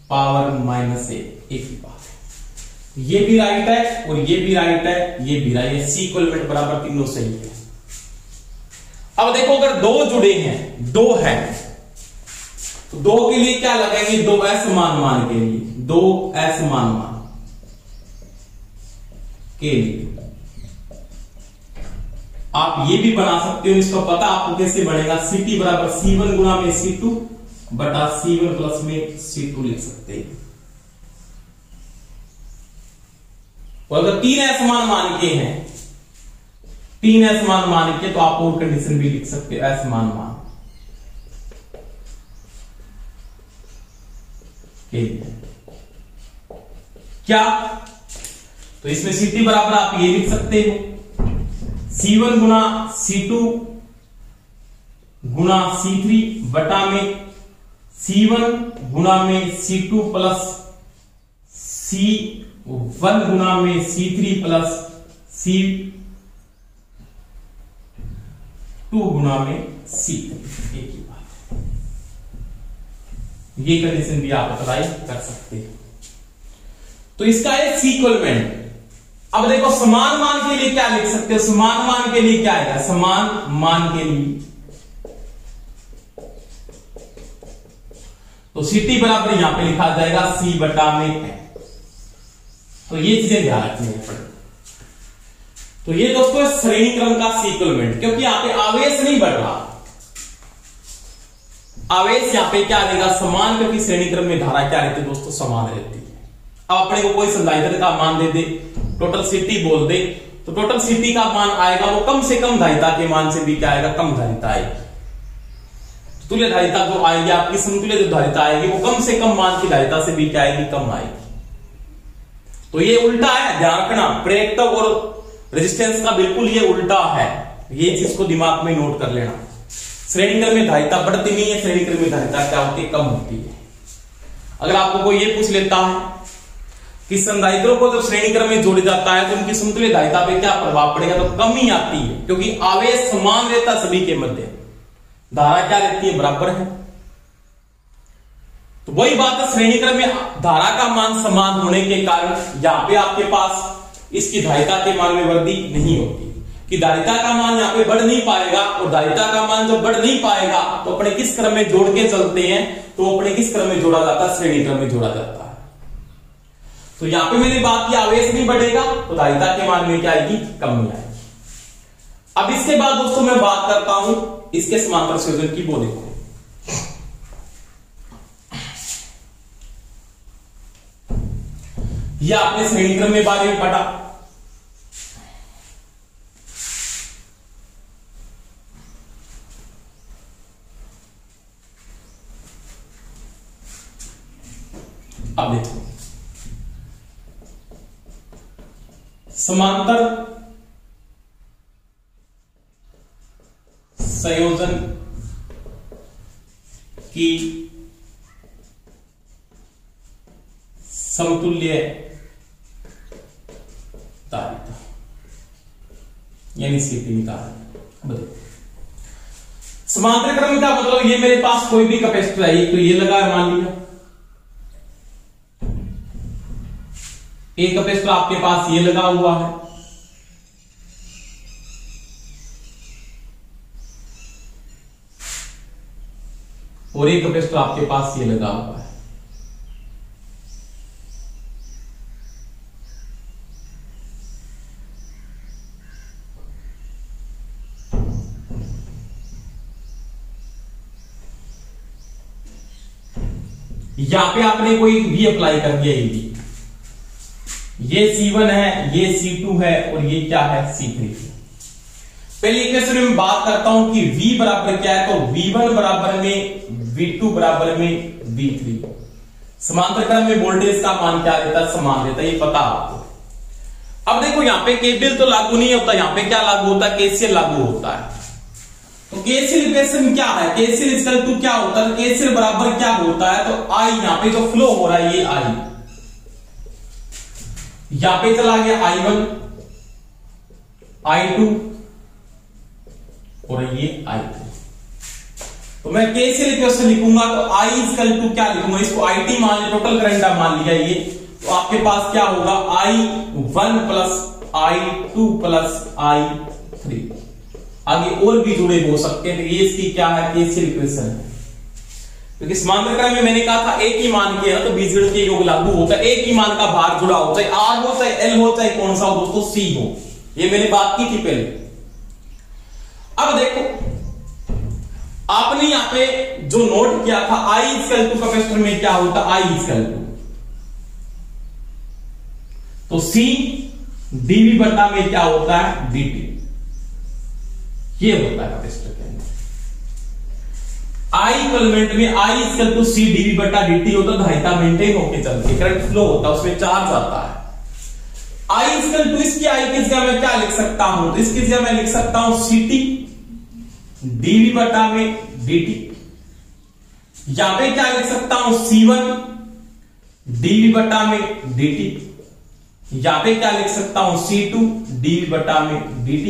पावर -1, एक ही बात है। ये भी राइट है और ये भी राइट है, ये भी राइट है, C इक्विवेलेंट बराबर तीनों सही है। अब देखो अगर दो जुड़े हैं, दो है, तो दो के लिए क्या लगाएंगे, दो असमान मान के लिए, दो असमान मान के लिए आप ये भी बना सकते हो, इसका पता आपको कैसे बनेगा, CT बराबर C1 गुणा में C2 बटा C1 प्लस में C2 लिख सकते हैं। और अगर तीन असमान मान के हैं, तीन असमान मान के, तो आप और कंडीशन भी लिख सकते हो, असमान मान के क्या, तो इसमें CT बराबर आप ये लिख सकते हो, C1 गुना C2 गुना C3 बटा में C1 गुना में C2 प्लस C1 गुना में C3 प्लस C1 2 गुना में C3, एक ही बात है। ये कंडीशन भी आप अप्लाई कर सकते हैं। तो इसका है सीक्वलमेंट। अब देखो समान मान के लिए क्या लिख सकते हो, समान मान के लिए क्या है, समान मान के लिए तो CT बराबर यहां पे लिखा जाएगा C बटा में है। तो ये चीजें ध्यान रखनी है। तो ये दोस्तों श्रेणी क्रम का सीक्वलमेंट, क्योंकि यहां पे आवेश नहीं बढ़ रहा, आवेश यहां पे क्या देगा, समान, क्योंकि श्रेणी क्रम में धारा क्या रहती है दोस्तों, समान रहती है। अब अपने को कोई संधारित्र का मान दे दे, टोटल CT बोल दे, तो टोटल CT का मान आएगा वो कम से कम धारिता के मान से भी क्या आएगा, कम धारिता आएगी। तुल्य धारिता जो आएगी आपकी, समतुल्य जो धारिता आएगी वो कम से कम मान की धारिता से भी क्या आएगी, कम आएगी। तो ये उल्टा है, ध्यान रखना, प्रेरकत्व और रेजिस्टेंस का बिल्कुल ये उल्टा है। ये चीज को दिमाग में नोट कर लेना। श्रेणी क्रम में धारिता बढ़ती नहीं है, श्रेणी क्रम में धारिता क्या होती है, कम होती है। अगर आपको कोई ये पूछ लेता है कि संधारित्रों को जब श्रेणी क्रम में जोड़ा जाता है तो उनकी समतुल्य धारिता पे क्या प्रभाव पड़ेगा, तो कम ही आती है, क्योंकि आवेश समान रहता सभी के मध्य, धारा क्या रहती है, बराबर है। तो वही बात है, श्रेणी क्रम में धारा का मान समान होने के कारण यहां पे आपके पास इसकी धारिता के मान में वृद्धि नहीं होती, कि धारिता का मान यहां पे बढ़ नहीं पाएगा। और धारिता का मान जब बढ़ नहीं पाएगा तो अपने किस क्रम में जोड़ के चलते हैं, तो अपने किस क्रम में जोड़ा जाता है, श्रेणी क्रम में जोड़ा जाता है। तो यहां पे मैंने बात की आवेश नहीं बढ़ेगा तो धारिता के मान में क्या आएगी, कमी आएगी। अब इसके बाद दोस्तों मैं बात करता हूं इसके समांतर संयोजन की, वो देखो। यह आपने श्रेणी क्रम में बारे में पढ़ा। अब देखो समांतर संयोजन की समतुल्य धारिता यानी CT निकाल। समांतर क्रम का मतलब ये मेरे पास कोई भी कैपेसिटर है, तो ये लगा है, मान लिया एक कैपेसिटर आपके पास ये लगा हुआ है, और एक कैपेसिटर आपके पास ये लगा हुआ है। यहां पे आपने कोई भी अप्लाई कर दिया, ये C1 है, ये C2 है, और ये क्या है, C3। पहले इक्वेशन में बात करता हूं कि V बराबर क्या है, तो V1 बराबर में V2 बराबर में V3। समांतर क्रम में वोल्टेज का मान क्या रहता है, समान रहता है, ये पता आपको। अब देखो यहां पे KVL तो लागू नहीं होता, यहां पे क्या लागू होता है, KCL लागू होता है। तो KCL इक्वेशन क्या है, KCL इक्वल टू क्या होता है, KCL बराबर क्या होता है, तो I यहां पे जो फ्लो हो रहा है ये I, यहां पे चला गया I1, I2 और ये I3। तो मैं KCL इक्वेशन लिखूंगा तो I इक्वल टू क्या लिखूंगा, इसको IT मान लिया, टोटल करंट मान लिया ये, तो आपके पास क्या होगा, I1 plus I2 plus I3। आगे और भी जुड़े हो सकते हैं, तो ये इसकी क्या है, KCL इक्वेशन है। क्योंकि समांतर क्रम में मैंने कहा था एक ही मान के ना तो बीजगणित के योग लागू होता है, एक ही मान का भार जुड़ा हो, चाहे R हो, चाहे L हो, चाहे कौन सा हो दोस्तों, C हो। ये मैंने बात की थी पहले। अब देखो आपने यहां पे जो नोट किया था I इक्वल टू कैपेसिटर में क्या होता, I इक्वल टू तो C dV बटा में क्या होता है, dt। ये होता है कैपेसिटर के अंदर। I इक्वलमेंट में I equal to C dV बटा dt होता है, धारिता मेंटेन होकर चलती है, करंट फ्लो होता है, उसमें चार्ज आता है। I इक्वल टू इसकी I की जगह मैं क्या लिख सकता हूं, तो इसकी जगह मैं लिख सकता हूं CT dV बटा में dt। यहां पे क्या लिख सकता हूं, C1 dV बटा में dt। यहां पे क्या लिख सकता हूं, C2 dV बटा में dt।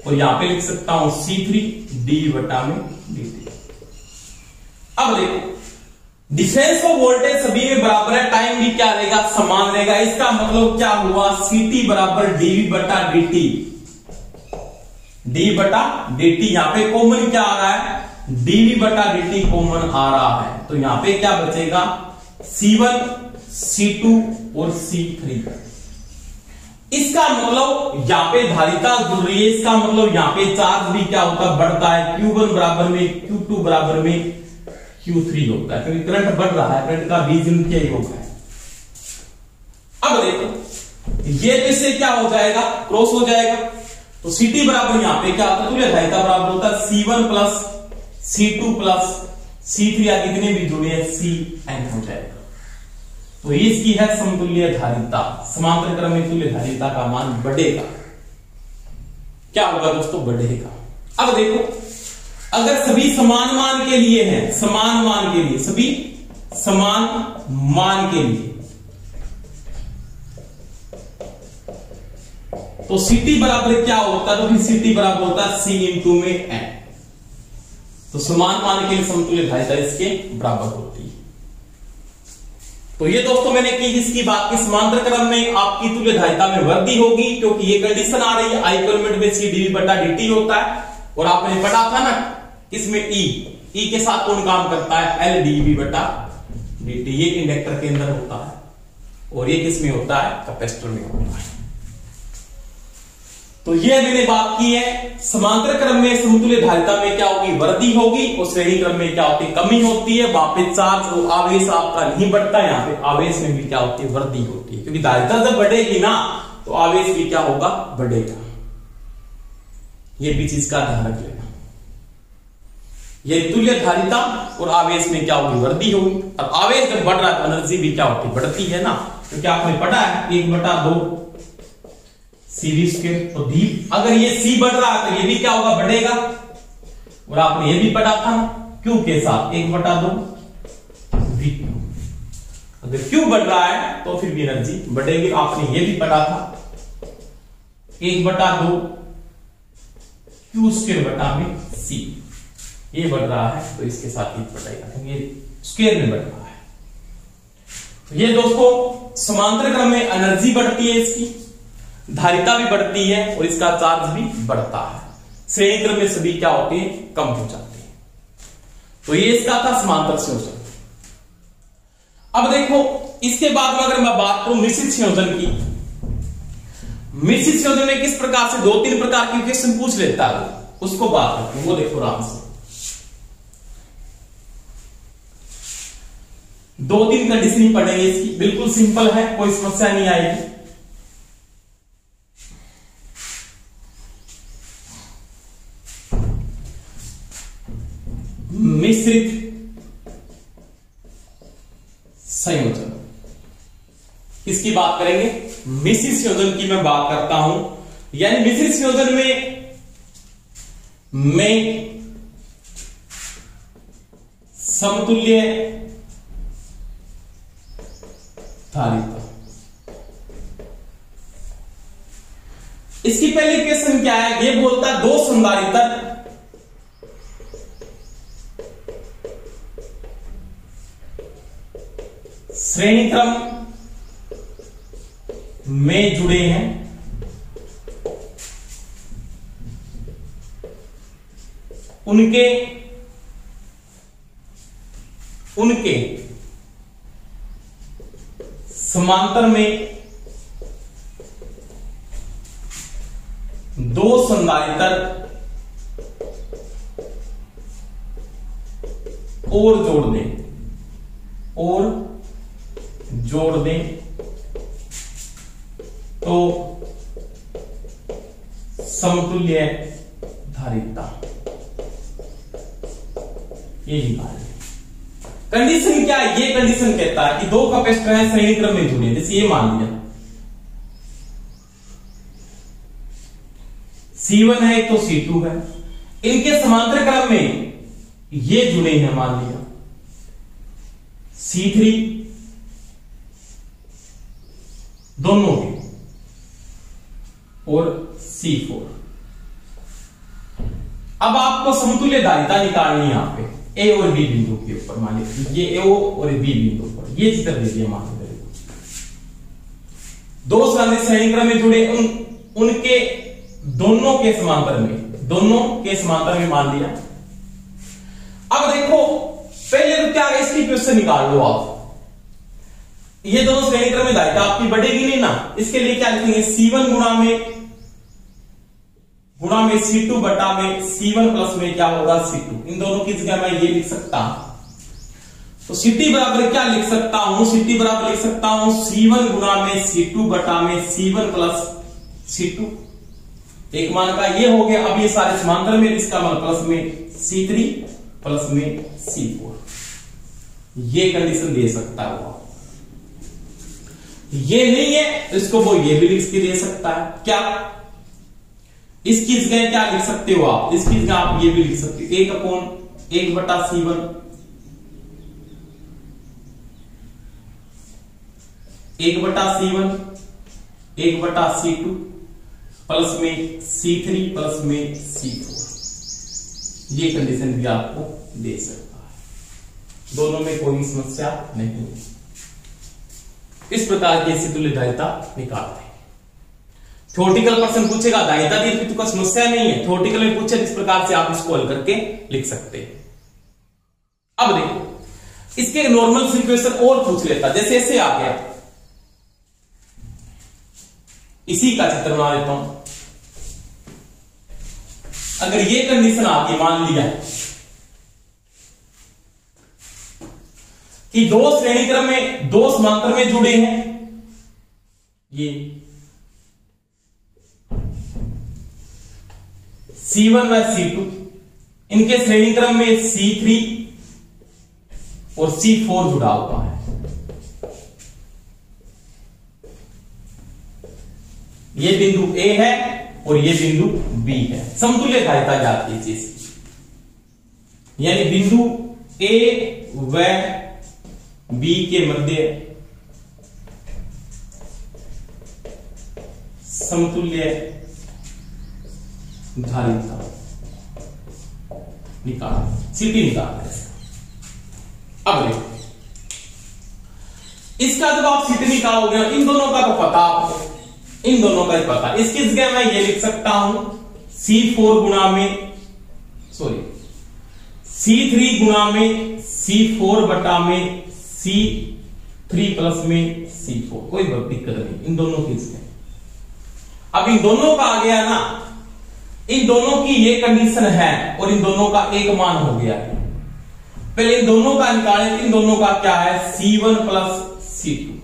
और यहां पे लिख सकता हूं C3 dV बटा में dt। अब देखो डिफरेंस ऑफ वोल्टेज सभी में बराबर है, टाइम भी क्या रहेगा, समान रहेगा। इसका मतलब क्या हुआ, CT बराबर dV बटा dt, dV बटा dt। यहां पे कॉमन क्या आ रहा है, dV बटा dt कॉमन आ रहा है, तो यहां पे क्या बचेगा, C1 C2 और C3। इसका मतलब यहां पे धारिता जुड़ रही है, इसका मतलब यहां पे चार्ज भी क्या होता है, बढ़ता है। Q1 बराबर में Q2 बराबर में Q3 होता है, क्योंकि करंट बढ़ रहा है, करंट का बीज इनके योग है। अब देखो ये तो इससे क्या हो जाएगा, क्रॉस हो जाएगा, तो CT बराबर यहां पे क्या होता है, तुल्य धारिता बराबर होता है C1 plus C2 plus C3 या कितने भी जुड़े हैं CN हो जाएगा। तो इसकी है समतुल्य धारिता, समांतर क्रम में तुल्य धारिता का मान बढ़ेगा, क्या होगा दोस्तों, बढ़ेगा। अब देखो अगर सभी समान मान के लिए हैं, समान मान के लिए, सभी समान मान के लिए, तो CT बराबर क्या होता है, तो फिर CT बराबर होता है C इंटू में N। तो समान मान के लिए समतुल्य धारिता इसके बराबर होती है। तो ये दोस्तों मैंने की इसकी बात की, समांतर क्रम में आपकी तुल्य धारिता में वृद्धि होगी, क्योंकि ये कंडीशन आ रही है I इक्वल में C dV बटा dt होता है। और आपने पढ़ा था ना इसमें E के साथ कौन काम करता है, L dV बटा dt। ये इंडक्टर के अंदर होता है और ये किसमें होता है, कैपेसिटर में होता है। तो ये मैंने बात की है, समांतर क्रम में समतुल्य धारिता में क्या होगी, वृद्धि होगी, और श्रेणी क्रम में क्या होती है, कमी होती है। वहां पे चार्ज और आवेश आपका नहीं बढ़ता, यहाँ पे आवेश में भी क्या होती है, वृद्धि होती है, क्योंकि धारिता जब बढ़ेगी ना तो आवेश भी क्या होगा, बढ़ेगा। ये भी चीज का ध्यान रख लेना, ये तुल्य धारिता और आवेश में क्या होगी, वृद्धि होगी। और आवेश जब बढ़ रहा है तो एनर्जी भी क्या होती है, बढ़ती है ना, क्योंकि आपने पढ़ा है 1/2 CV स्क्वायर। तो डी अगर ये C बढ़ रहा है तो ये भी क्या होगा, बढ़ेगा। और आपने ये भी पढ़ा था Q के साथ 1/2 V। अगर Q बढ़ रहा है तो फिर भी एनर्जी बढ़ेगी, आपने ये भी पढ़ा था 1/2 Q स्क्वायर बटा में C। ये बढ़ रहा है तो इसके साथ ही बढ़ेगा, क्योंकि ये स्क्वायर में बढ़ रहा है। तो ये दोस्तों समांतर क्रम में एनर्जी बढ़ती है, इसकी धारिता भी बढ़ती है और इसका चार्ज भी बढ़ता है। श्रेणी क्रम में सभी क्या होते हैं, कम हो जाते हैं। तो ये इसका था समांतर संयोजन। अब देखो इसके बाद में अगर मैं बात करूं मिश्रित संयोजन की, मिश्रित संयोजन में किस प्रकार से 2-3 प्रकार की क्वेश्चन पूछ लेता है, उसको बात करते हैं। वो देखो आराम से 2-3 कंडीशन ही पढ़ेंगे इसकी, बिल्कुल सिंपल है, कोई समस्या नहीं आएगी। मिश्रित संयोजन किसकी बात करेंगे, मिश्रित संयोजन की मैं बात करता हूं। यानी मिश्रित संयोजन में समतुल्य धारिता। इसकी पहली क्वेश्चन क्या है, ये बोलता है 2 संधारित्र श्रेणी क्रम में जुड़े हैं, उनके समांतर में 2 संधारित्र और जोड़ दें तो समतुल्य धारिता। ये लिखा है। कंडीशन क्या है, ये कंडीशन कहता है कि 2 कैपेसिटर हैं श्रेणी क्रम में जुड़े, जैसे ये मान लिया C1 है तो C2 है, इनके समांतर क्रम में ये जुड़े हैं, मान लिया C3 दोनों के और C4। अब आपको समतुल्य धारिता निकालनी है यहाँ पे ए और बी बिंदु के ऊपर। मान लीजिए ये ओ और बी बिंदु पर ये चित्र दे दिया, मान लीजिए दो श्रेणी क्रम में जुड़े उनके दोनों के समांतर में मान लिया। अब देखो पहले तो क्या है, इसकी क्वेश्चन निकाल लो आप। ये दोनों श्रेणी क्रम में धारिता आपकी बढ़ेगी नहीं ना, इसके लिए क्या लिखेंगे, C1 गुणा में C2 बटा में C1 प्लस में क्या होगा C2। इन दोनों की जगह मैं ये लिख सकता हूं, तो CT बराबर क्या लिख सकता हूं, CT बराबर लिख सकता हूं C1 गुणा में C2 बटा में C1 प्लस C2। एक मान का ये हो गया। अब ये सारे समांतर में, इसका मान प्लस में C3 प्लस में C4। ये कंडीशन दे सकता है वो। ये नहीं है तो इसको वो ये भी लिख के दे सकता है। क्या इसकी जगह क्या लिख सकते हो आप, इसकी जगह आप ये भी लिख सकते हो 1/1 बटा C1 1 बटा C2 प्लस में C3 प्लस में C4। ये कंडीशन भी आपको दे सकता है, दोनों में कोई समस्या नहीं है। इस प्रकार की समतुल्य धारिता निकालते हैं। थ्योरेटिकल प्रश्न पूछेगा, धारिता दी तो कोई समस्या नहीं है, थ्योरेटिकल में पूछे इस प्रकार से आप इसको हल करके लिख सकते हैं। अब देखो इसके नॉर्मल सिचुएशन और पूछ लेता, जैसे ऐसे आ गया, इसी का चित्र बना लेता हूं। अगर ये कंडीशन आपकी मान लिया कि दो श्रेणी क्रम में दो समांतर में जुड़े हैं, ये C1 व C2, इनके श्रेणी क्रम में C3 और C4 जुड़ा हुआ है। ये बिंदु A है और ये बिंदु B है। समतुल्य धारिता ज्ञात कीजिए इसकी, यानी बिंदु A व B के मध्य समतुल्य धारिता निकाल, CT निकाल। अब देखो इसका जब आप CT निकालोगे, इन दोनों का तो पता आपको, इन दोनों का ही पता। इसकी जगह मैं ये लिख सकता हूं C4 गुणा में C3 गुणा में C4 बटा में C3 प्लस में C4। कोई दिक्कत नहीं इन दोनों की जगह। अब इन दोनों का आ गया ना, इन दोनों की ये कंडीशन है और इन दोनों का एक मान हो गया है। पहले इन दोनों का निकालें, इन दोनों का क्या है C1 प्लस C2।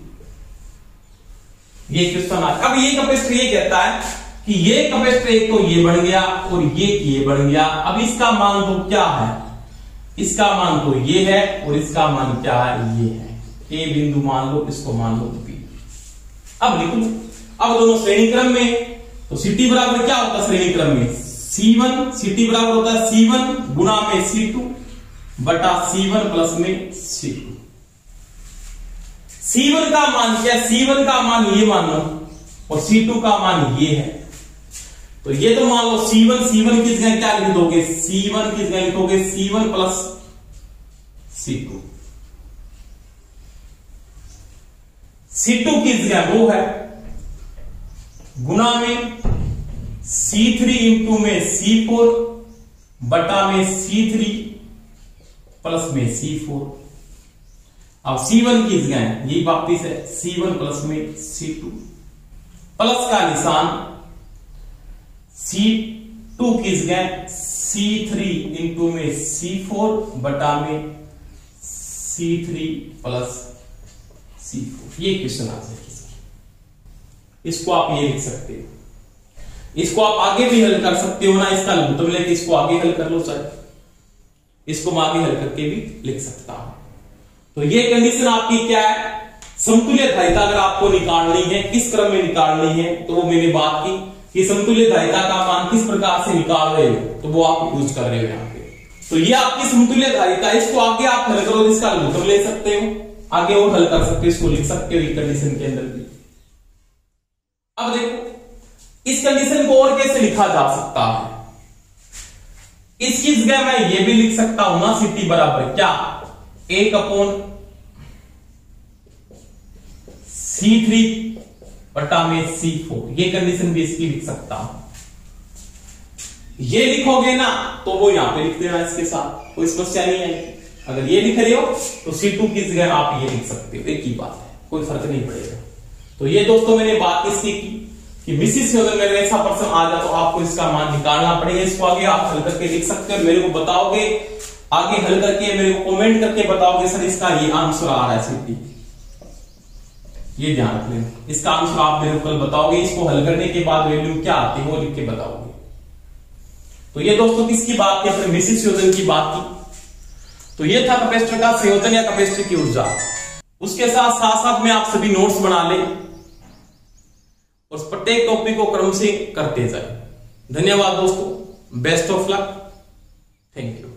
ये क्वेश्चन आता। अब ये कैपेसिटर ये कहता है कि ये कैपेसिटर एक तो ये बन गया और ये बन गया। अब इसका मान तो क्या है, इसका मान तो ये है और इसका मान क्या है, ये है। ए बिंदु मान लो, इसको मान लो बी। अब लिख लो, अब दोनों श्रेणी क्रम में, तो CT बराबर क्या होता है श्रेणी क्रम में C1, CT बराबर होता है C1 गुणा में C2 बटा C1 प्लस में C2। C1 का मान क्या, C1 का मान ये मान लो और C2 का मान ये है। तो ये तो मान लो C1 की जगह क्या लिख दोगे, C1 की जगह लिखोगे C1 प्लस C2। C2 की जगह वो है गुणा में C3 इंटू में C4 बटा में C3 प्लस में C4। अब C1 की जगह यही वापिस है C1 प्लस में C2, प्लस का निशान C2 की जगह C3 इंटू में C4 बटा में C3 प्लस C4। ये क्वेश्चन आ जाए, इसको आप ये लिख सकते हो, इसको आप आगे भी हल कर सकते हो ना, इसका लघुत्तम लेके इसको आगे हल कर लो सर, इसको मैं आगे हल करके भी लिख सकता हूं। तो ये कंडीशन आपकी क्या है, समतुल्य धारिता अगर आपको निकालनी है, किस क्रम में निकालनी है, तो वो मैंने बात की कि समतुल्य धारिता का मान किस प्रकार से निकाल रहे हो, तो वो आप यूज कर रहे हो यहाँ पे। तो ये आपकी समतुल्य धारिता, इसको आगे आप हल करो, इसका लघुत्तम ले सकते हो, आगे और हल कर सकते हो, इसको लिख सकते हो कंडीशन के अंदर भी। अब देखो इस कंडीशन को और कैसे लिखा जा सकता है। इसकी जगह मैं ये भी लिख सकता हूं ना, CT बराबर क्या, 1/C3/C4, ये कंडीशन भी इसकी लिख सकता हूं। ये लिखोगे ना तो वो यहां पे लिख देना इसके साथ, कोई समस्या नहीं है। अगर ये लिख रहे हो तो C2 की जगह आप ये लिख सकते हो, एक ही बात है, कोई फर्क नहीं पड़ेगा। तो ये दोस्तों मैंने बात इसकी की कि मिसिस अगर मेरे ऐसा पर्सन आ जाए तो आपको इसका मान निकालना पड़ेगा। इसको आगे आप हल करके लिख सकते हो, मेरे को बताओगे, आगे हल करके मेरे को कमेंट करके बताओगे सर इसका ये आंसर आ रहा है CT, ये ध्यान रख लेना। इसका आंसर आप मेरे को कल बताओगे, इसको हल करने के बाद वैल्यू क्या आती है वो लिख के बताओगे। तो ये दोस्तों किसकी बात की, अपने मिसिस संयोजन की बात की। तो ये था कैपेसिटर का संयोजन या कैपेसिटर की ऊर्जा। उसके साथ साथ में आप सभी नोट्स बना ले और प्रत्येक टॉपिक को क्रम से करते जाए। धन्यवाद दोस्तों, best of luck, thank you.